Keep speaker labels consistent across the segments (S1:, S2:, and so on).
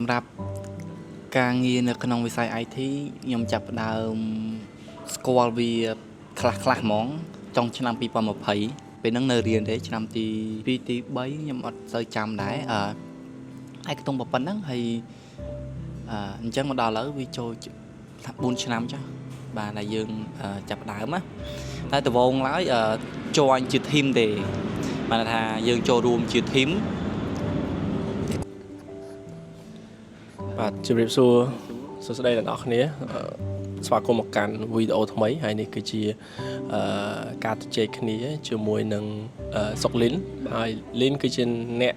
S1: សម្រាប់ការងារនៅក្នុងវិស័យ IT ខ្ញុំចាប់ផ្ដើមស្គាល់វាខ្លះៗហ្មងចុងឆ្នាំ2020ពេលហ្នឹងនៅរៀនទេឆ្នាំទី2ទី3ខ្ញុំអត់សូវចាំដែរឯខ្ទង់ប៉ុណ្ណឹងហើយអញ្ចឹងមកដល់ឥឡូវវាចូល4ឆ្នាំចាស់បាទដែលយើងចាប់ផ្ដើមណាតែដំបូងឡើយjoin ជា team ទេបានថាយើងចូលរួមជា team
S2: បាទជម្រាបសួរសួស្តីអ្នកនរគ្នាស្វាគមន៍មកកាន់វីដេអូថ្មីហើយនេះគឺជាការជជែកគ្នាជាមួយនឹងសុកលីនហើយលីនគឺជាអ្នក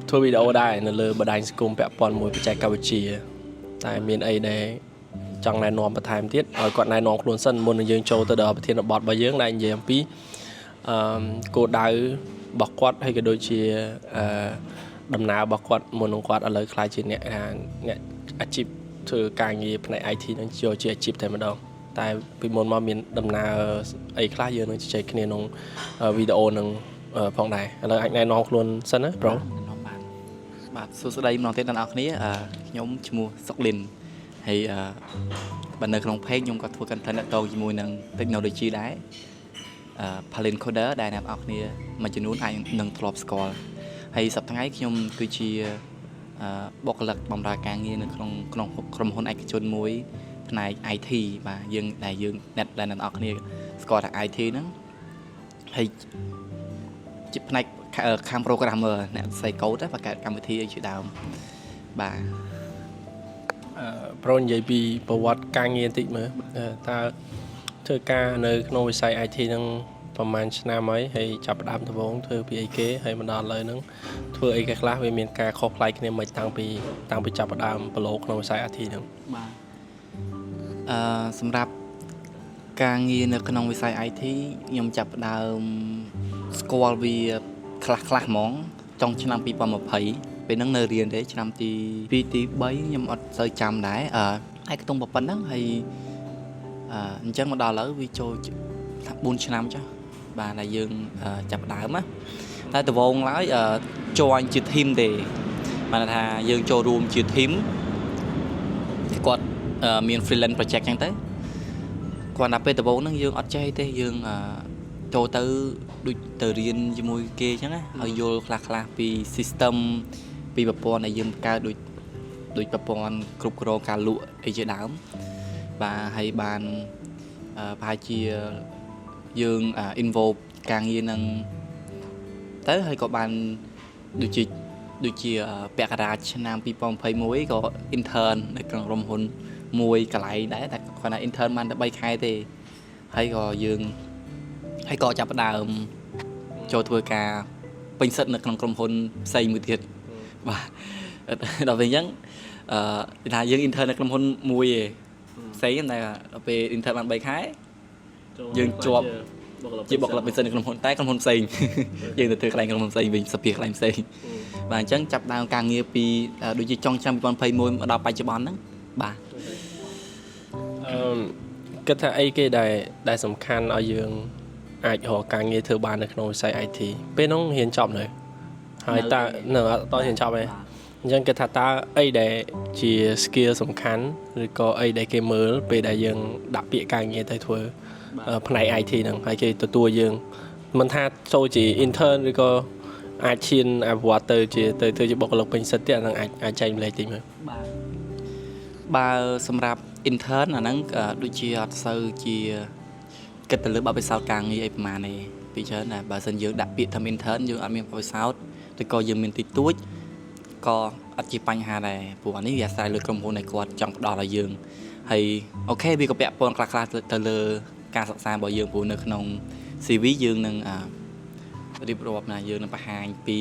S2: ធ្វើវីដេអូដែរនៅលើបណ្ដាញសង្គមពាក់ព័ន្ធមួយបច្ចេកវិទ្យាតែមានអីដែលចង់ណែនាំបន្ថែមទៀតឲ្យគាត់ណែនាំខ្លួនសិនមុននឹងយើងចូលទៅដល់ប្រធានបទរបស់យើងដែលនិយាយអំពីគោលដៅរបស់គាត់ហើយក៏ដូចជាដំណើររបស់គាត់មុននឹងគាត់ឥឡូវខ្លាចជាអ្នកអាជីពធ្វើការងារផ្នែក IT នឹងចូលជាអាជីពតែម្ដងតែពីមុនមកមានដំណើរអីខ្លះយើងនឹងជជែកគ្នាក្នុងវីដេអូនឹងផងដែរឥឡូវអាចណែនាំខ្លួនសិនណាប្រូ
S1: បាទសួស្តីម្ដងទៀតអ្នកនរគ្នាខ្ញុំឈ្មោះសុកលីនហើយបាទនៅក្នុង page ខ្ញុំក៏ធ្វើ content តជាមួយនឹង technology ដែរPalin Coder ដែលអ្នកនរគ្នាមួយចំនួនអាចនឹងធ្លាប់ស្គាល់ហើយសប្តាហ៍ថ្ងៃខ្ញុំគឺជាបុគ្គលិកបម្រើការងារនៅក្នុងក្រុមហ៊ុនឯកជនមួយផ្នែក IT បាទយើងអ្នកដែលអ្នកនរគ្នាស្គាល់ថា IT ហ្នឹងហើយជាផ្នែកខាង programmer អ្នកសរសេរកូដបង្កើតកម្មវិធីអីជាដើមបាទ
S2: ប្រូនិយាយពីប្រវត្តិការងារបន្តិចមើលតើធ្វើការនៅក្នុងវិស័យ IT ហ្នឹងប្រហែលឆ្នាំហើយចាប់ផ្ដើមដំបូងធ្វើពីអីគេហើយមកដល់ឥឡូវហ្នឹងធ្វើអីគេខ្លះវាមានការខុសប្លែកគ្នាមិនតាំងពីចាប់ផ្ដើមប្រឡូកក្នុងវិស័យ IT ហ្នឹង
S1: បាទសម្រាប់ការងារនៅក្នុងវិស័យ IT ខ្ញុំចាប់ផ្ដើមស្គាល់វាខ្លះហ្មងចុងឆ្នាំ2020ពេលហ្នឹងនៅរៀនទេឆ្នាំទី2ទី3ខ្ញុំអត់សូវចាំដែរឯខ្ទង់ប៉ុណ្ណឹងហើយអញ្ចឹងមកដល់ឥឡូវវាចូល4ឆ្នាំចាស់បាទដែលយើងចាប់ផ្ដើមណាតែដំបូងឡើយjoin ជា team ទេបានថាយើងចូលរួមជា team គាត់មាន freelance project ចឹងទៅគាត់ដល់ពេលដំបូងហ្នឹងយើងអត់ចេះទេយើងចូលទៅដូចទៅរៀនជាមួយគេចឹងណាហើយយល់ខ្លះពី system ពីប្រព័ន្ធដែលយើងបង្កើតដូចប្រព័ន្ធគ្រប់គ្រងការលក់អីជាដើមបាទហើយបានប្រហែលជាយើង involve ការងារនឹងទៅហើយក៏បានដូចជាពាក់កណ្ដាលឆ្នាំ2021ក៏ intern នៅក្នុងក្រុមហ៊ុនមួយកន្លែងដែរតែគាត់ថា intern បានតែ3ខែទេហើយក៏ចាប់ផ្ដើមចូលធ្វើការពេញសិទ្ធនៅក្នុងក្រុមហ៊ុនផ្សេងមួយទៀតបាទដល់ពេលអញ្ចឹងថាយើង intern នៅក្រុមហ៊ុនមួយឯងផ្សេងតែដល់ពេល intern បាន3ខែយើងជាប់ជាបុគ្គលិកពិសេសនៅក្រុមហ៊ុនតែក្រុមហ៊ុនផ្សេងយើងទៅធ្វើកន្លែងក្រុមហ៊ុនផ្សេងវិញសភាកន្លែងផ្សេងបាទអញ្ចឹងចាប់ដើមការងារពីដូចជាចុងឆ្នាំ2021មកដល់បច្ចុប្បន្នហ្នឹងបាទ
S2: គិតថាអីគេដែលសំខាន់ឲ្យយើងអាចរកការងារធ្វើបាននៅក្នុងវិស័យ IT ពេលហ្នឹងរៀនចប់នៅហើយតើនៅអត់រៀនចប់ទេអញ្ចឹងគេថាតើអីដែលជា skill សំខាន់ឬក៏អីដែលគេមើលពេលដែលយើងដាក់ពាក្យការងារទៅធ្វើផ្នែក IT ហ្នឹងហើយគេទទួលយើងមិនថាចូលជា intern ឬក៏អាចឈានអភិវឌ្ឍទៅធ្វើជាបុគ្គលិកពេញសិទ្ធិទៀតអាហ្នឹងអាចចែកម្លែកតិចមើល
S1: បាទបើសម្រាប់ intern អាហ្នឹងដូចជាអត់សូវជាគិតទៅលើបទពិសោធន៍ការងារអីប្រហែលទេពីច្រើនណាបើសិនយើងដាក់ពាក្យថា intern យើងអត់មានបទពិសោធន៍ឬក៏យើងមានតិចតួចក៏អត់ជាបញ្ហាដែរព្រោះអានេះវាអាស្រ័យលើក្រុមហ៊ុនដែលគាត់ចង់ផ្ដល់ឲ្យយើងហើយអូខេវាក៏ពាក់ព័ន្ធខ្លះទៅលើការសិក្សារបស់យើងព្រោះនៅក្នុង CV យើងនឹងរៀបរាប់ណាយើងនឹងបង្ហាញពី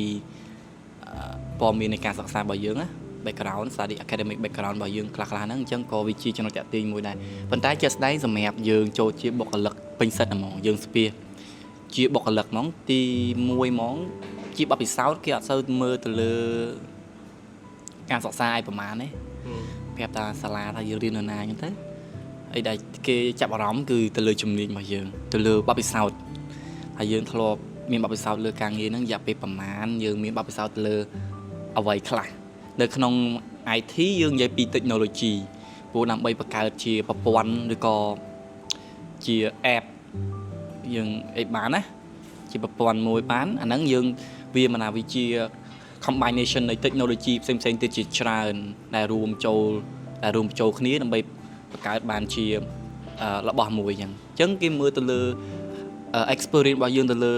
S1: ព័ត៌មាននៃការសិក្សារបស់យើងណា background study academic background របស់យើងខ្លះហ្នឹងអញ្ចឹងក៏វាជាចំណុចតាក់ទាញមួយដែរប៉ុន្តែជាក់ស្ដែងសម្រាប់យើងចូលជាបុគ្គលិកពេញសិទ្ធិហ្មងយើងស្ពាសជាបុគ្គលិកហ្មងទី1ហ្មងជាបទពិសោធន៍គេអត់សូវមើលទៅលើការសិក្សាឲ្យប្រហែលទេប្រាប់ថាសាលាថាយើងរៀននៅណាអញ្ចឹងទៅអីដែលគេចាប់អារម្មណ៍គឺទៅលើជំនាញរបស់យើងទៅលើបទពិសោធន៍ហើយយើងធ្លាប់មានបទពិសោធន៍លើការងារហ្នឹងរយៈពេលប្រហែលយើងមានបទពិសោធន៍ទៅលើអ្វីខ្លះ នៅក្នុង IT យើងនិយាយពី technology ព្រោះដើម្បីបង្កើតជាប្រព័ន្ធឬក៏ជា app យើងអីបានណាជាប្រព័ន្ធមួយបានអាហ្នឹងយើងវាមិនថាវាជា combination នៃ technology ផ្សេងៗទៀតជាច្រើនដែលរួមចូលគ្នាដើម្បីបង្កើតបានជារបស់មួយអញ្ចឹងគេមើលទៅលើ experience របស់យើងទៅលើ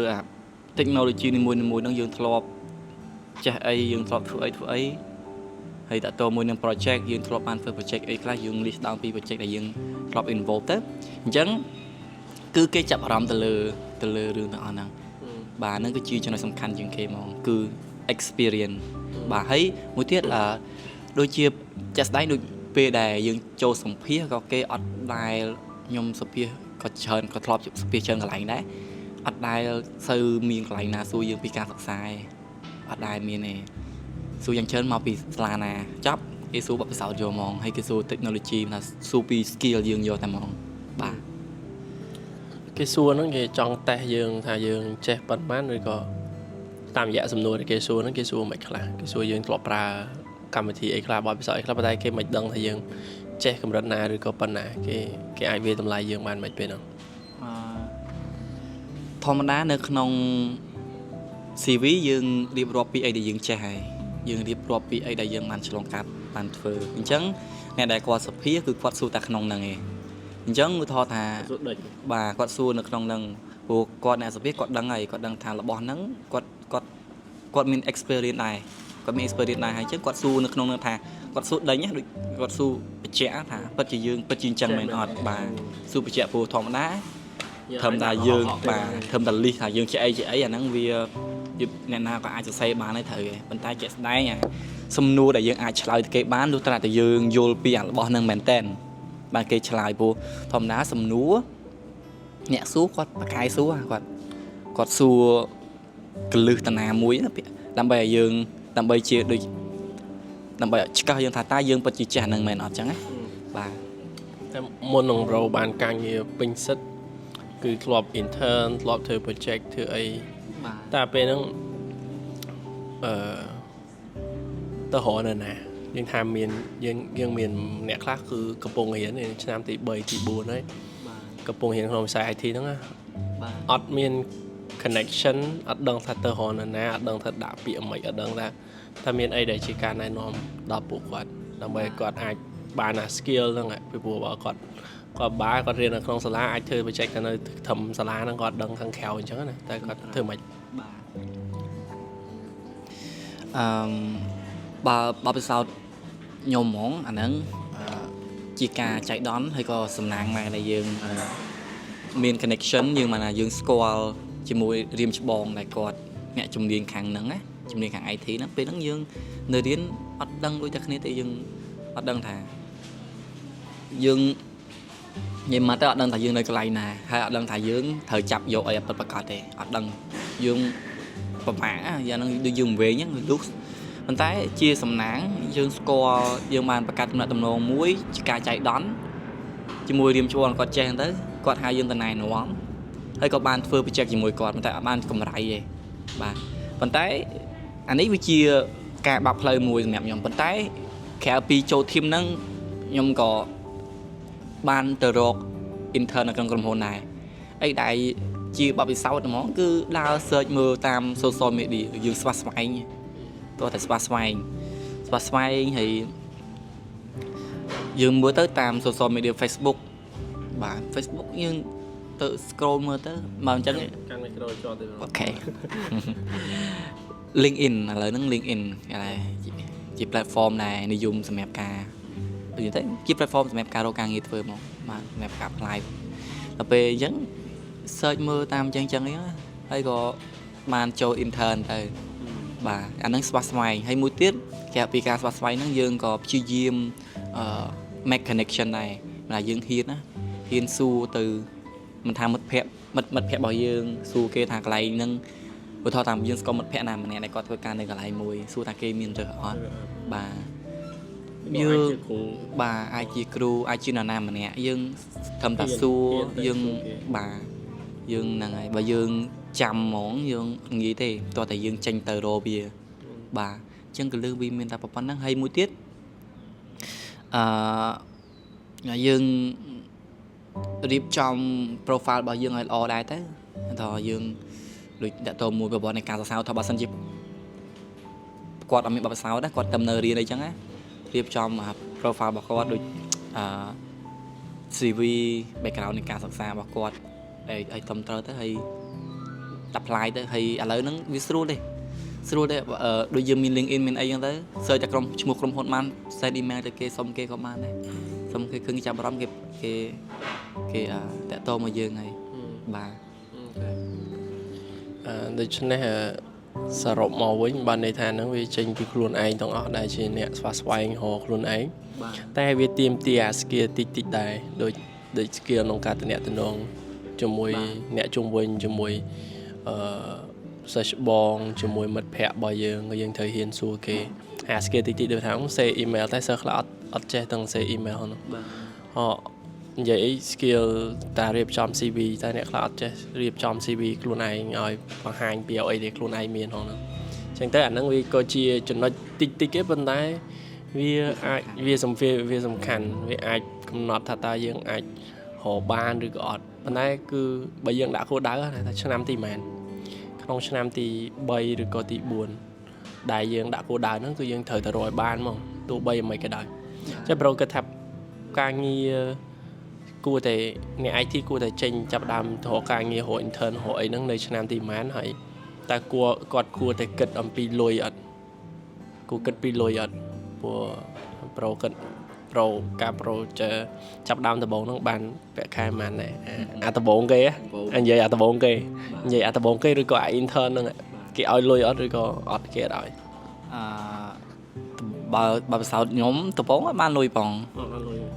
S1: technology នីមួយៗហ្នឹងយើងធ្លាប់ចេះអីយើងធ្លាប់ធ្វើអីហើយតើតើមួយនឹង project យើងធ្លាប់បានធ្វើ project អីខ្លះយើង list down ពី project ដែលយើងធ្លាប់ involve ទៅអញ្ចឹងគឺគេចាប់អារម្មណ៍ទៅលើរឿងទាំងអស់ហ្នឹងបាទហ្នឹងគឺជាចំណុចសំខាន់ជាងគេហ្មងគឺ experience បាទហើយមួយទៀតដូចជាចាស់ស្ដាយដូចពេលដែលយើងចូលសម្ភាសក៏គេអត់ដែលខ្ញុំសម្ភាសក៏ច្រើនក៏ធ្លាប់សម្ភាសច្រើនកន្លែងដែរអត់ដែលសូវមានកន្លែងណាសួរយើងពីការសិក្សាឯងអត់ដែលមានទេសួរយ៉ាងច្រើនមកពីសាលាណាចប់គេសួរបទពិសោធន៍យកហ្មងហើយគេសួរ technology ថាសួរពី skill យើងយកតែហ្មងបាទ
S2: គេសួរហ្នឹងគេចង់តេស្តយើងថាយើងចេះប៉ុន្មានឬក៏តាមរយៈសំណួរដែលគេសួរហ្នឹងគេសួរមិនខ្លះគេសួរយើងធ្លាប់ប្រើកម្មវិធីអីខ្លះបទពិសោធន៍អីខ្លះប៉ុន្តែគេមិនដឹងថាយើងចេះកម្រិតណាឬក៏ប៉ុណ្ណាគេអាចវាតម្លៃយើងបានមិនពេលហ្នឹង
S1: ធម្មតានៅក្នុង CV យើងរៀបរាប់ពីអីដែលយើងចេះហើយយើងរៀបរាប់ពីអីដែលយើងបានឆ្លងកាត់បានធ្វើអញ្ចឹងអ្នកដែលគាត់សភាគឺគាត់សួរតែក្នុងហ្នឹងឯងអញ្ចឹងឧទាហរណ៍ថាបាទគាត់សួរនៅក្នុងហ្នឹងព្រោះគាត់អ្នកសភាគាត់ដឹងហើយគាត់ដឹងថារបស់ហ្នឹងគាត់មាន experience ដែរគាត់មាន experience ដែរហើយអញ្ចឹងគាត់សួរនៅក្នុងហ្នឹងថាគាត់សួរដេញដូចគាត់សួរបញ្ជាក់ថាពិតជាយើងពិតជាអញ្ចឹងមែនអត់បាទសួរបញ្ជាក់ព្រោះធម្មតាធ្វើតែយើងបាទធ្វើតែ list ថាយើងចេះអីអាហ្នឹងវាអ្នកណាក៏អាចសរសេរបានដែរត្រូវឯងប៉ុន្តែជាក់ស្ដែងសំណួរដែលយើងអាចឆ្លើយទៅគេបានលុះត្រាតែយើងយល់ពីរបស់ហ្នឹងមែនតែនបាទគេឆ្លើយព្រោះធម្មតាសំណួរអ្នកសួរគាត់បកកាយសួរគាត់សួរកលឹះតាណាមួយដើម្បីឲ្យយើងដើម្បីជាដូចដើម្បីឆ្កឹះយើងថាតើយើងពិតជាចេះហ្នឹងមែនអត់ចឹងណាបាទ
S2: តែមុននឹងប្រូបានការងារពេញសិទ្ធគឺធ្លាប់ intern ធ្លាប់ធ្វើ project ធ្វើអីតែពេលហ្នឹងទៅរកនៅណាយើងថាមានយើងមានអ្នកខ្លះគឺកំពុងរៀនឆ្នាំទី3ទី4ហើយកំពុងរៀនក្នុងវិស័យ IT ហ្នឹងណាអត់មាន connection អត់ដឹងថាទៅរកនៅណាអត់ដឹងថាដាក់ពាក្យអីអត់ដឹងថាមានអីដែលជាការណែនាំដល់ពួកគាត់ដើម្បីគាត់អាចបានអា skill ហ្នឹងពីព្រោះបើគាត់រៀននៅក្នុងសាលាអាចធ្វើ project ទៅនៅធំសាលាហ្នឹងគាត់ដឹងខាងក្រៅអញ្ចឹងណាតែគាត់ធ្វើមិន
S1: បើពិសោធន៍ខ្ញុំហ្មងអាហ្នឹងជាការចៃដន្យហើយក៏សំណាងដែរដែលយើងមាន connection យើងមកថាយើងស្គាល់ជាមួយរៀមច្បងដែលគាត់អ្នកជំនាញខាងហ្នឹងណាជំនាញខាង IT ហ្នឹងពេលហ្នឹងយើងនៅរៀនអត់ដឹងដូចតែគ្នាទេយើងអត់ដឹងថាយើងនិយាយមកទៅអត់ដឹងថាយើងនៅកន្លែងណាហើយអត់ដឹងថាយើងត្រូវចាប់យកអីពិតប្រាកដទេអត់ដឹងយើងពិបាកយ៉ាងហ្នឹងដូចយើងវិញហ្នឹងលុះប៉ុន្តែជាសំណាងយើងស្គាល់យើងបានបង្កើតទំនាក់ទំនងមួយជាការចៃដន្យជាមួយរៀមជួលគាត់ចេះទៅគាត់ហៅយើងទៅណែនាំហើយក៏បានធ្វើ project ជាមួយគាត់ប៉ុន្តែអត់បានកម្រៃទេបាទប៉ុន្តែអានេះវាជាការបាក់ផ្លូវមួយសម្រាប់ខ្ញុំប៉ុន្តែក្រៅពីចូលធីមហ្នឹងខ្ញុំក៏បានទៅរក intern នៅក្នុងក្រុមហ៊ុនដែរអីដែលជាបទពិសោធន៍ហ្មងគឺដើរ search មើលតាម social media យើងស្វាស្វែងតោះតែស្វាស្វែងហើយយើងមើលទៅតាម social media Facebook បាទ Facebook យើងទៅ scroll មើលទៅមកអញ្ចឹង
S2: កាន់ micro ជាប់ទៅ
S1: អូខេ LinkedIn ឥឡូវហ្នឹង LinkedIn គេថាជា platform ដែលនិយមសម្រាប់ការនិយាយទៅជា platform សម្រាប់ការរកការងារធ្វើហ្មងបាទសម្រាប់ការ apply ដល់ពេលអញ្ចឹង search មើលតាមអញ្ចឹងអីហើយក៏បានចូល intern ទៅបាទអាហ្នឹងស្វាស្វែងហើយមួយទៀតក្រៅពីការស្វាស្វែងហ្នឹងយើងក៏ព្យាយាមmake connection ដែរតែយើងហ៊ានសួរទៅមិនថាមិត្តភ័ក្តិរបស់យើងសួរគេថាកន្លែងហ្នឹងឧទាហរណ៍តាមយើងស្គាល់មិត្តភ័ក្តិណាម្នាក់ដែលគាត់ធ្វើការនៅកន្លែងមួយសួរថាគេមានរើសអត់បាទយើងបាទអាចជាគ្រូអាចជានរណាម្នាក់យើងត្រឹមតែសួរយើងបាទយើងហ្នឹងហើយបើយើងចាំហ្មងយើងងាយទេតោះតែយើងចេញទៅរកវាបាទ ចឹងក៏លើវាមានតែប៉ុណ្ណឹងហើយមួយទៀតយើងរៀបចំ profile របស់យើងឲ្យល្អដែរទៅថាយើងដូចដាក់តមួយប្រព័ន្ធនៃការសរសេរថាបើសិនជាគាត់អត់មានបទពិសោធន៍ណាគាត់ទៅនៅរៀនអីចឹងណារៀបចំ profile របស់គាត់ដូចCV background នៃការសិក្សារបស់គាត់ឲ្យត្រឹមត្រូវទៅហើយ apply ទៅហើយឥឡូវហ្នឹងវាស្រួលទេដូចយើងមាន LinkedIn មានអីចឹងទៅ search តែក្រុមឈ្មោះក្រុមហ៊ុនបាន send email ទៅគេសុំគេក៏បានដែរសុំគេឃើញចាប់អារម្មណ៍គេតាក់ទងមកយើងហើយបាទ
S2: ដូច្នេះសរុបមកវិញបានន័យថាហ្នឹងវាចេញពីខ្លួនឯងទាំងអស់ដែលជាអ្នកស្វាស្វែងរកខ្លួនឯងតែវាទាមទារអា skill តិចដែរដូច skill ក្នុងការទំនាក់ទំនងជាមួយអ្នកជុំវិញជាមួយសិស្សបងជាមួយមិត្តភ័ក្តិរបស់យើងត្រូវហ៊ានសួរគេអា skill តិចដូចថាសេ email តែសិស្សខ្លះអត់ចេះទាំងសេ email ហ្នឹងនិយាយ skill តារៀបចំ CV តែអ្នកខ្លះអត់ចេះរៀបចំ CV ខ្លួនឯងឲ្យបង្ហាញពីអ្វីដែលខ្លួនឯងមានហ្នឹងអញ្ចឹងទៅអាហ្នឹងវាក៏ជាចំណុចតិចទេប៉ុន្តែវាសំខាន់វាអាចកំណត់ថាតើយើងអាចរកបានឬក៏អត់ប៉ុន្តែគឺបើយើងដាក់គោលដៅថាឆ្នាំទីម៉ែនក្នុងឆ្នាំទី3ឬក៏ទី4ដែលយើងដាក់គោលដៅហ្នឹងគឺយើងត្រូវតែរកឲ្យបានហ្មងទោះបីមិនក៏ដោយចឹងប្រូគិតថាការងារគួរតែអ្នក IT គួរតែចេញចាប់ដើមរកការងាររក intern រកអីហ្នឹងនៅឆ្នាំទីម៉ែនហើយតែគាត់គួរតែគិតអំពីលុយអត់គួរគិតពីលុយអត់ព្រោះប្រូគិតការប្រូចាប់ដើមដំបូងហ្នឹងបានពាក់ខែប៉ុន្មានដែរអាដំបូងគេនិយាយអាដំបូងគេឬក៏អា intern ហ្នឹងគេឲ្យលុយអត់ឬក៏អត់គេអត់ឲ្យ
S1: បើបសោតខ្ញុំដំបូងអត់បានលុយផង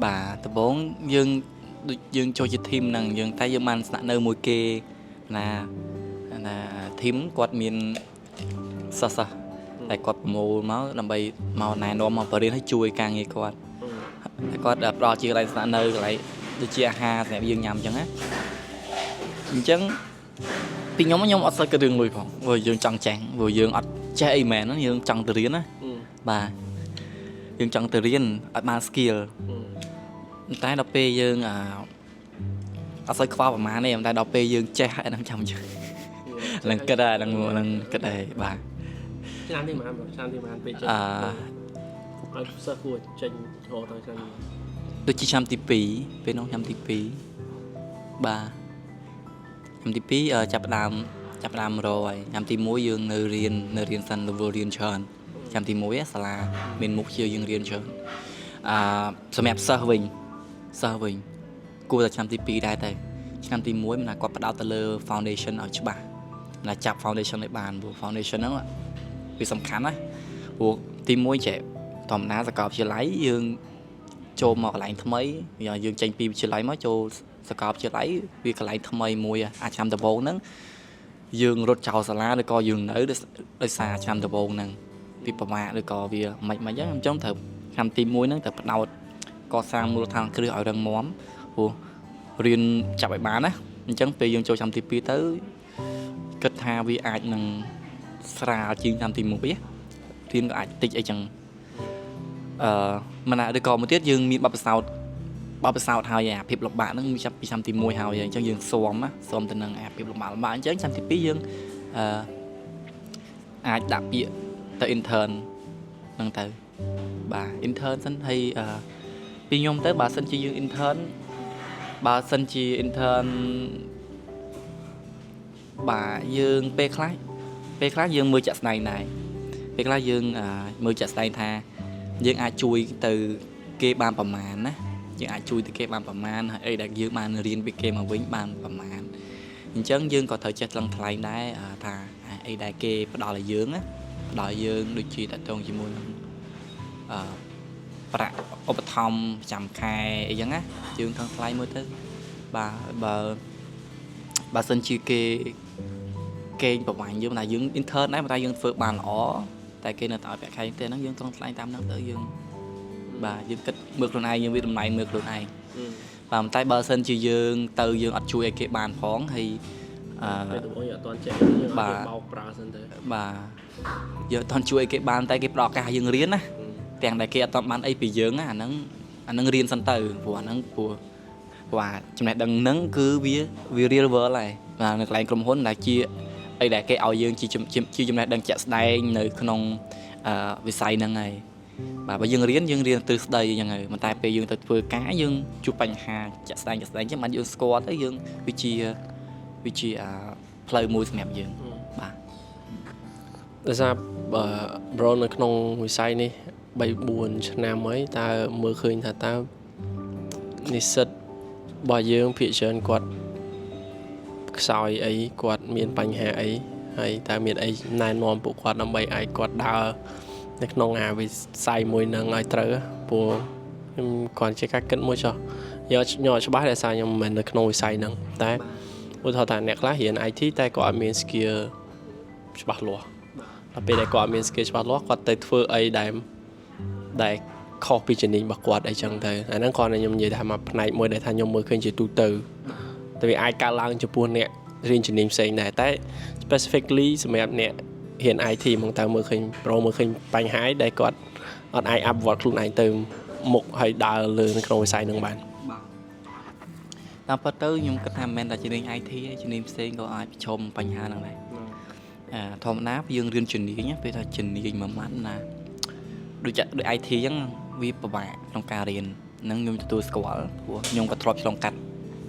S1: បាទដំបូងយើងចូលជា team ហ្នឹងតែយើងបានស្នាក់នៅមួយគេណា team គាត់មានសិស្សតែគាត់ប្រមូលមកដើម្បីមកណែនាំមកបរិញ្ញាឲ្យជួយការងារគាត់តែគាត់ផ្ដល់ជាកន្លែងស្នាក់នៅកន្លែងដូចជាអាហារសម្រាប់យើងញ៉ាំអញ្ចឹងណាអញ្ចឹងពីខ្ញុំអត់សូវគិតរឿងលុយផងព្រោះយើងចង់ចេះព្រោះយើងអត់ចេះអីមែនហ្នឹងយើងចង់ទៅរៀនណាបាទយើងចង់ទៅរៀនឲ្យបាន skill តែដល់ពេលយើងអត់សូវខ្វល់ប្រហែលទេតែដល់ពេលយើងចេះហើយហ្នឹងចាំយើងឡើងគិតដែរឡើងគិតដែរបាទ
S2: ឆ្នាំទីម៉ានពេលចេញឲ្យសិស្សគួរចេញរកទៅឆ្នាំ
S1: ដូចជាឆ្នាំទី2ពេលនោះឆ្នាំទី2បាទឆ្នាំទី2ចាប់ដើមរហើយឆ្នាំទី1យើងនៅរៀនសិន level រៀនច្រើនឆ្នាំទី1សាលាមានមុខជាយើងរៀនច្រើនសម្រាប់សិស្សវិញគួរតែឆ្នាំទី2ដែរតែឆ្នាំទី1មិនថាគាត់ផ្ដោតទៅលើ foundation ឲ្យច្បាស់ណាចាប់ foundation ឲ្យបានព្រោះ foundation ហ្នឹងវាសំខាន់ណាព្រោះទី1ចេះធម្មតាសាកលវិទ្យាល័យយើងចូលមកកន្លែងថ្មីយើងចេញពីវិទ្យាល័យមកចូលសាកលវិទ្យាល័យវាកន្លែងថ្មីមួយអាចឆ្នាំដំបូងហ្នឹងយើងរត់ចោលសាលាឬក៏យើងនៅដោយសារឆ្នាំដំបូងហ្នឹងវាប្រមាថឬក៏វាមិនអញ្ចឹងត្រូវឆ្នាំទី1ហ្នឹងត្រូវផ្ដោតកសាងមូលដ្ឋានគ្រឹះឲ្យរឹងមាំព្រោះរៀនចាប់ឲ្យបានណាអញ្ចឹងពេលយើងចូលឆ្នាំទី2ទៅគិតថាវាអាចនឹងស្រាលជាងឆ្នាំទី1វិញរៀនក៏អាចតិចអីចឹងមិនណាឬក៏មួយទៀតយើងមានបទពិសោធន៍ហើយអាភាពលំបាកហ្នឹងចាប់ពីឆ្នាំទី1ហើយអញ្ចឹងយើងស៊ាំទៅនឹងអាភាពលំបាកអញ្ចឹងឆ្នាំទី2យើងអាចដាក់ពាក្យទៅ intern ហ្នឹងទៅបាទ intern សិនហើយពីខ្ញុំទៅបើសិនជាយើង intern បាទយើងពេលខ្លះយើងមើលចាក់ស្ដែងដែរពេលខ្លះយើងមើលចាក់ស្ដែងថាយើងអាចជួយទៅគេបានប្រមាណណាយើងអាចជួយទៅគេបានប្រមាណហើយអីដែលយើងបានរៀនពីគេមកវិញបានប្រមាណអញ្ចឹងយើងក៏ត្រូវចេះថ្លឹងថ្លែងដែរថាអីដែលគេផ្ដល់ឲ្យយើងណាផ្ដល់ឲ្យយើងដូចជាតកតងជាមួយនឹងប្រាក់ឧបត្ថម្ភប្រចាំខែអីចឹងណាយើងថ្លឹងថ្លែងមើលទៅបាទបើសិនជាគេប្រវាញ់យើងថាយើង intern ដែរតែយើងធ្វើបានល្អតែគេនៅតែឲ្យប្រាក់ខែទេហ្នឹងយើងต้องថ្លែងតាមហ្នឹងទៅយើងបាទយើងគិតមើលខ្លួនឯងយើងវាតម្លៃមើលខ្លួនឯងបាទតែបើសិនជាយើងអត់ជួយឲ្យគេបានផងហើយ
S2: ពេលដំបូងយកអត់ទាន់ចេះយើងបោកប្រើសិនទៅ
S1: បាទយកអត់ទាន់ជួយគេបានតែគេផ្ដល់ឱកាសយើងរៀនណាទាំងដែលគេអត់ទាន់បានអីពីយើងអាហ្នឹងរៀនសិនទៅព្រោះអាហ្នឹងព្រោះចំណេះដឹងហ្នឹងគឺវា real world ហើយបាទនៅកន្លែងក្រុមហ៊ុនដែលជាអីដែលគេឲ្យយើងជាចំណេះដឹងជាក់ស្ដែងនៅក្នុងវិស័យហ្នឹងហើយបាទបើយើងរៀនទ្រឹស្ដីអញ្ចឹងហើយប៉ុន្តែពេលយើងទៅធ្វើការយើងជួបបញ្ហាជាក់ស្ដែងអញ្ចឹងបានយើងស្គាល់ទៅយើងវាជាផ្លូវមួយសម្រាប់យើងបាទ
S2: ដោយសារប្រូនៅក្នុងវិស័យនេះ 3-4 ឆ្នាំហើយតើមើលឃើញថាតើនិស្សិតរបស់យើងភាគច្រើនគាត់ខ្សោយអីគាត់មានបញ្ហាអីហើយតើមានអីណែនាំពួកគាត់ដើម្បីឲ្យគាត់ដើរនៅក្នុងវិស័យមួយហ្នឹងឲ្យត្រូវព្រោះខ្ញុំគាត់ជាការគិតមួយចុះយកច្បាស់ដែលសារខ្ញុំមិនមែននៅក្នុងវិស័យហ្នឹងតែឧទាហរណ៍ថាអ្នកខ្លះរៀន IT តែគាត់អត់មាន skill ច្បាស់លាស់ដល់ពេលដែលគាត់អត់មាន skill ច្បាស់លាស់គាត់ទៅធ្វើអីដែលខុសពីជំនាញរបស់គាត់អីចឹងទៅអាហ្នឹងគាត់ខ្ញុំនិយាយថាមកផ្នែកមួយដែលថាខ្ញុំមើលឃើញជាទូទៅតែវាអាចកើតឡើងចំពោះអ្នករៀនជំនាញផ្សេងដែរតែ specifically សម្រាប់អ្នករៀន IT មកតើមើលឃើញបញ្ហាដែលគាត់អត់អាចអភិវឌ្ឍខ្លួនឯងទៅមុខហើយដើរលើនៅក្នុងវិស័យហ្នឹងបាន
S1: តាមពិតទៅខ្ញុំគិតថាមិនមែនតែជំនាញ IT ទេជំនាញផ្សេងក៏អាចប្រឈមបញ្ហាហ្នឹងដែរធម្មតាយើងរៀនជំនាញពេលថាជំនាញមួយម៉ាត់ណាដូច IT អញ្ចឹងវាពិបាកក្នុងការរៀនហ្នឹងខ្ញុំទទួលស្គាល់ព្រោះខ្ញុំក៏ធ្លាប់ឆ្លងកាត់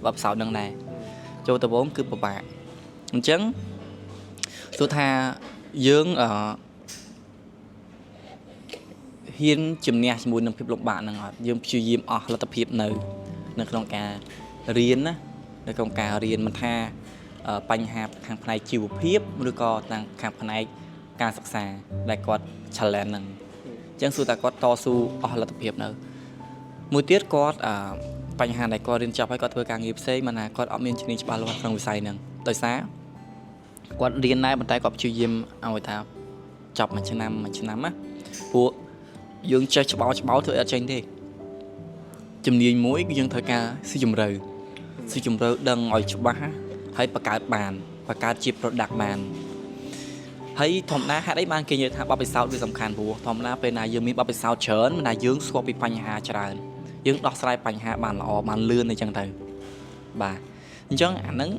S1: បទពិសោធន៍ហ្នឹងដែរចូលទៅវិញគឺពិបាកអញ្ចឹងទោះថាយើងហ៊ានជំនះជាមួយនឹងភាពលំបាកហ្នឹងអត់យើងព្យាយាមអស់លទ្ធភាពនៅក្នុងការរៀនណានៅក្នុងការរៀនមិនថាបញ្ហាខាងផ្នែកជីវភាពឬក៏ខាងផ្នែកការសិក្សាដែលគាត់ challenge ហ្នឹងអញ្ចឹងសួរតែគាត់តស៊ូអស់លទ្ធភាពនៅមួយទៀតគាត់បញ្ហាដែលគាត់រៀនចប់ហើយគាត់ធ្វើការងារផ្សេងមិនថាគាត់អត់មានជំនាញច្បាស់លាស់ក្នុងវិស័យហ្នឹងដោយសារគាត់រៀនដែរប៉ុន្តែគាត់ព្យាយាមឲ្យថាចប់មួយឆ្នាំណាពួកយើងចេះច្បោធ្វើអត់ចេញទេជំនាញមួយគឺយើងត្រូវការស៊ីជម្រៅដឹងឲ្យច្បាស់ហើយបង្កើតជា product បានហើយធម្មតាហេតុអីបានគេនិយាយថាបទពិសោធន៍វាសំខាន់ព្រោះធម្មតាពេលណាយើងមានបទពិសោធន៍ច្រើនមិនថាយើងស្គាល់ពីបញ្ហាច្រើនយើងដោះស្រាយបញ្ហាបានល្អបានលឿនអីចឹងទៅបាទអញ្ចឹងអាហ្នឹង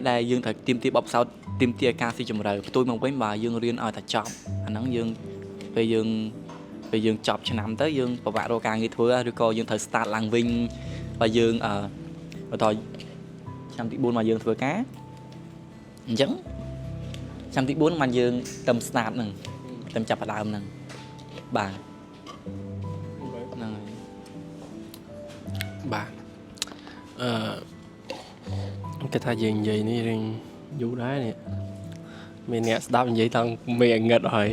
S1: ដែលយើងត្រូវទាមទារបទពិសោធន៍ទាមទារការស៊ីជម្រៅផ្ទុយមកវិញបើយើងរៀនឲ្យតែចប់អាហ្នឹងពេលយើងចប់ឆ្នាំទៅយើងពិបាករកការងារធ្វើឬក៏យើងត្រូវ start ឡើងវិញបើយើងបន្តឆ្នាំទី4មកយើងធ្វើការអញ្ចឹងឆ្នាំទី4មកយើងទៅ start ហ្នឹងទៅចាប់ផ្ដើមហ្នឹងបាទហ្នឹងហើយ
S2: បាទគេថាយើងនិយាយនេះរៀងយូរដែរនេះមានអ្នកស្ដាប់និយាយតាំងមេងឹតហើយ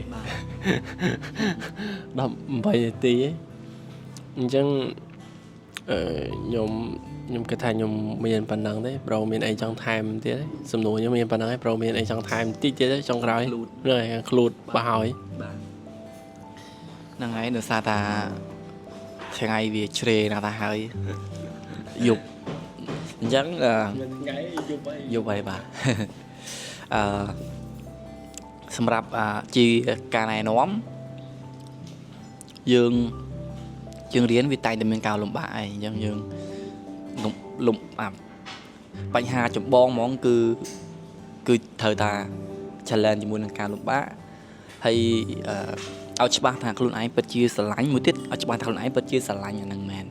S2: 18នាទីអញ្ចឹងខ្ញុំគិតថាខ្ញុំមានប៉ុណ្ណឹងទេប្រូមានអីចង់ថែមទៀតទេសំណួរខ្ញុំមានប៉ុណ្ណឹងឯងប្រូមានអីចង់ថែមតិចទៀតទេចុងក្រោយហ្នឹងហើយខ្លួនបោះហើយ
S1: បាទហ្នឹងហើយដោយសារតាថ្ងៃវាជ្រេណាស់តាហើយយប់អញ្ចឹង
S2: ថ្ងៃយប់
S1: ហើយបាទសម្រាប់ជាការណែនាំយើងរៀនវាតែងតែមានការលំបាកឯងអញ្ចឹងយើងបញ្ហាចម្បងហ្មងគឺត្រូវតា challenge ជាមួយនឹងការលំបាកហើយឲ្យច្បាស់ថាខ្លួនឯងពិតជាស្រឡាញ់មួយទៀតឲ្យច្បាស់ថាខ្លួនឯងពិតជាស្រឡាញ់អាហ្នឹងមែន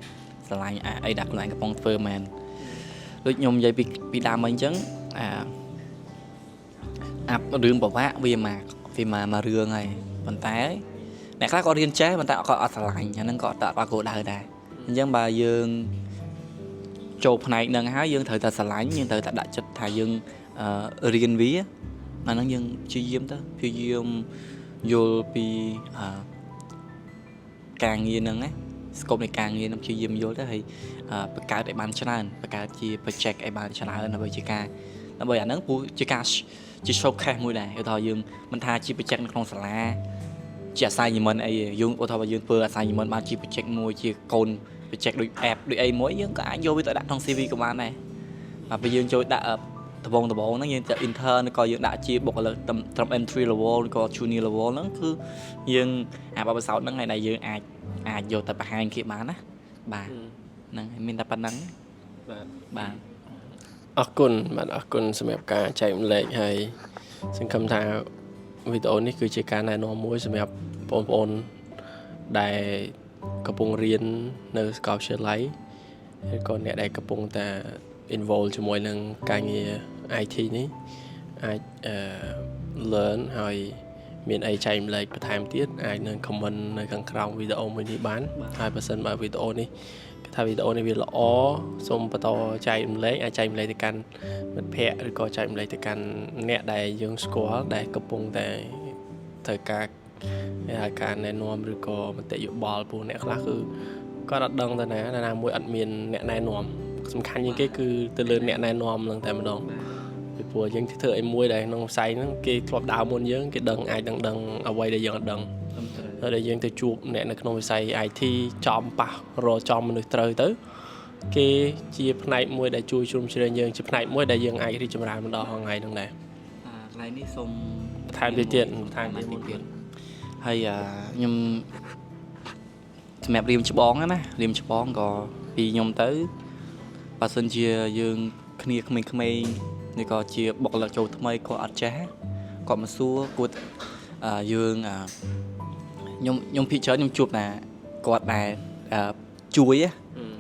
S1: ស្រឡាញ់អីដែលខ្លួនឯងកំពុងធ្វើមែនដូចខ្ញុំនិយាយពីដើមមកអញ្ចឹងអាប់រឿងពិបាកវាមករឿងហើយប៉ុន្តែអ្នកខ្លះក៏រៀនចេះប៉ុន្តែក៏អត់ស្រឡាញ់អាហ្នឹងក៏អត់គោលដៅដែរអញ្ចឹងបើយើងចូលផ្នែកហ្នឹងហើយយើងត្រូវតែស្រឡាញ់យើងត្រូវតែដាក់ចិត្តថាយើងរៀនវាអាហ្នឹងយើងព្យាយាមយល់ពីការងារហ្នឹងណា scope នៃការងារហ្នឹងព្យាយាមយល់ទៅហើយបង្កើតឲ្យបានច្រើនបង្កើតជា project ឲ្យបានច្រើនដើម្បីអាហ្នឹងព្រោះជាការជា showcase មួយដែរឧទាហរណ៍យើងមិនថាជា project នៅក្នុងសាលាជា assignment អីយើងឧទាហរណ៍យើងធ្វើ assignment បានជា project មួយជាកូន project ដូច app ដូចអីមួយយើងក៏អាចយកវាទៅដាក់ក្នុង CV ក៏បានដែរពេលយើងចូលដាក់ ដំបងហ្នឹងយើងចាប់ intern ក៏យើងដាក់ជាបុគ្គលិកត្រឹម entry level ឬក៏ junior level ហ្នឹងគឺយើងអាបបសោតហ្នឹងហើយដែលយើងអាចយកទៅបង្ហាញគេបានណាបាទហ្នឹងហើយមានតែប៉ុណ្្នឹង បាទ
S2: អរគុណបាទអរគុណសម្រាប់ការចែកម្លែកហើយសង្ឃឹមថាវីដេអូនេះគឺជាការណែនាំមួយសម្រាប់បងប្អូនដែលកំពុងរៀននៅសាកលវិទ្យាល័យឬក៏អ្នកដែលកំពុងតែ involve ជាមួយនឹងការងារ IT នេះអាច learn ហើយមានអីចែកម្លែកបន្ថែមទៀតអាចនឹង comment នៅខាងក្រោមវីដេអូមួយនេះបានហើយបើសិនបើវីដេអូនេះថាវីដេអូនេះវាល្អសូមបន្តចែកម្លែកអាចចែកម្លែកទៅកាន់មិត្តភ័ក្តិឬក៏ចែកម្លែកទៅកាន់អ្នកដែលយើងស្គាល់ដែលកំពុងតែត្រូវការណែនាំឬក៏មតិយោបល់ពួកអ្នកខ្លះគឺគាត់អត់ដឹងទៅណាមួយអត់មានអ្នកណែនាំសំខាន់ជាងគេគឺទៅលើអ្នកណែនាំនឹងតែម្ដងពីព្រោះយើងធ្វើអីមួយដែលក្នុងផ្សាយហ្នឹងគេធ្លាប់ដើរមុនយើងគេដឹងអាចដឹងអ្វីដែលយើងអត់ដឹងហើយដែលយើងទៅជួបអ្នកនៅក្នុងវិស័យ IT ចំប៉ះរកចំមនុស្សត្រូវទៅគេជាផ្នែកមួយដែលជួយជ្រោមជ្រែងយើងជាផ្នែកមួយដែលយើងអាចរីកចម្រើនម្ដងថ្ងៃហ្នឹងដែរ
S1: កន្លែងនេះសូម
S2: បន្ថែមទៀត
S1: ហើយខ្ញុំសម្រាប់រៀមច្បងណារៀមច្បងក៏ពីខ្ញុំទៅបើសិនជាយើងគ្នាក្មេងៗនេះក៏ជាបុគ្គលិកចូលថ្មីក៏អត់ចេះគាត់មកសួរគួរយើងខ្ញុំភាគច្រើនខ្ញុំជួបណាគាត់ដែលជួយ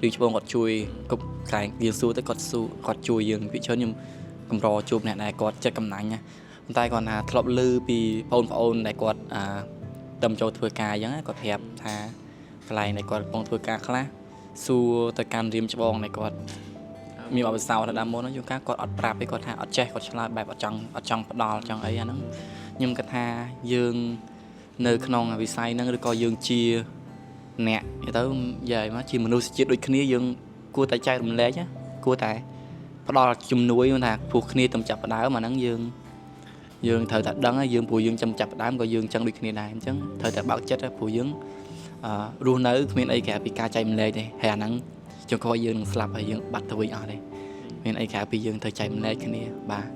S1: រៀមច្បងគាត់ជួយគ្រប់កែយើងសួរទៅគាត់ជួយយើងភាគច្រើនខ្ញុំកម្រជួបអ្នកដែលគាត់ចិត្តកំណាញ់ណាប៉ុន្តែគាត់ថាធ្លាប់ឮពីបងប្អូនដែលគាត់ទៅចូលធ្វើការអញ្ចឹងគាត់ប្រាប់ថាកន្លែងដែលគាត់កំពុងធ្វើការខ្លះសួរទៅកាន់រៀមច្បងដែលគាត់មានបទពិសោធន៍ដល់មុនហ្នឹងជួនកាលគាត់អត់ប្រាប់ទេគាត់ថាអត់ចេះគាត់ឆ្លើយបែបអត់ចង់ផ្ដាល់ចង់អីអាហ្នឹងខ្ញុំគិតថាយើងនៅក្នុងវិស័យហ្នឹងឬក៏យើងជាអ្នកទៅនិយាយមកជាមនុស្សជាតិដូចគ្នាយើងគួរតែចែករំលែកគួរតែផ្ដល់ជំនួយថាព្រោះគ្នាទៅចាប់ផ្ដើមអាហ្នឹងយើងត្រូវតែដឹងយើងព្រោះយើងចាំចាប់ផ្ដើមក៏យើងចឹងដូចគ្នាដែរអញ្ចឹងត្រូវតែបើកចិត្តព្រោះយើងរស់នៅគ្មានអីក្រៅពីការចែកម្លែកទេហើយអាហ្នឹងចុងក្រោយយើងនឹងស្លាប់ហើយយើងបាត់ទៅវិញអស់ទេមានអីក្រៅពីយើងត្រូវចែកម្លែកគ្នាបាទ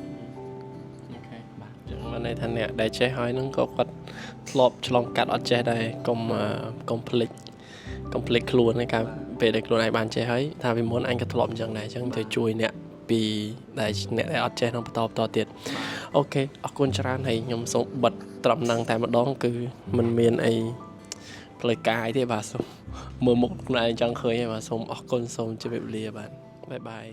S2: អូខេបាទចឹងបានន័យថាអ្នកដែលចេះហើយហ្នឹងក៏គាត់ធ្លាប់ឆ្លងកាត់អត់ចេះដែរកុំភ្លេចខ្លួនឯងកាលពេលដែលខ្លួនឯងបានចេះហើយថាពីមុនអញក៏ធ្លាប់អញ្ចឹងដែរអញ្ចឹងត្រូវជួយអ្នកពីដែលអ្នកដែលអត់ចេះនឹងបន្តទៀតអូខេអរគុណច្រើនហើយខ្ញុំសូមបិទត្រឹមហ្នឹងតែម្ដងគឺមិនមានអីផ្លូវការទេបាទសូមមើលមុខខ្លួនឯងចង់ឃើញហើយបាទសូមអរគុណសូមជម្រាបលាបាទបាយ